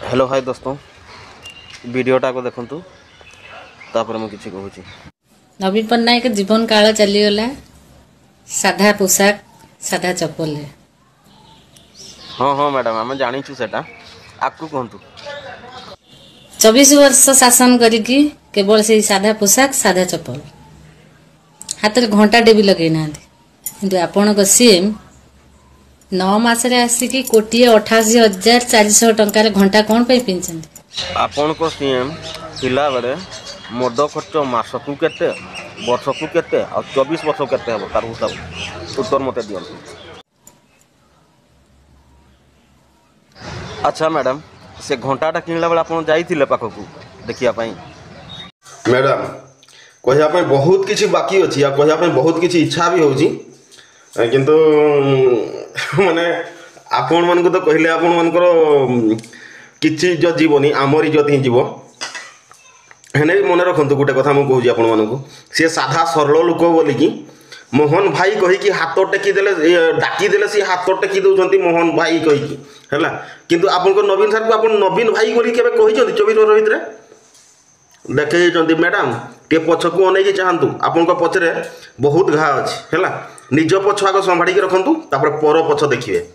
Hello hi दोस्तों वीडियोटा को देखंतु तापर मैं किछि कहूची। नवीन पट्टनायक जीवन काल चलीगला साधा पोशाक साधा चप्पल है। हाँ हाँ मैडम आम जानी सेटा आकु कहतु। 24 वर्ष शासन करिकी केवल से साधा पोशाक साधा चप्पल हाथ में घंटाटे भी लगे ना किंतु आपण सीएम 9 मासरे आसिकी 1,88,400 टंकार घंटा कौन पे पिंचंदी। आपण को सीएम पिला बेले मद खर्च मासकू केते वर्षकू केते आ 24 वर्ष केते हो तार हिसाब उत्तर मते दियंतु। अच्छा मैडम से घंटाटा किनला बेले आपण जाइथिले पाखकू देखिया पई। मैडम कहया बहुत किसी बाकी अच्छी आ कहया बहुत किसी इच्छा भी होची किंतु माने आपण मन को तो कहले आपण मनकर किछि जो जीवनी आमर इज्जत ही जीव हेने मन रखंतु। गोटे कथा मु कहूची आपण मानकू से साधा सरल लोक बोली कि मोहन भाई कही कि हाथ टेकी देले डाकी देले सी हाथ टेकी दउचंती मोहन भाई कही कि हैला किंतु आपण को नवीन सर को आपण नवीन भाई बोली केबे कहिचंती 24 वर्ष भितरे देखते मैडम टे पछकू अनेक चाहतु आपण पछरे बहुत घा अच्छी है निज पछ आग संभाड़ी रखु पर पछ देखिए।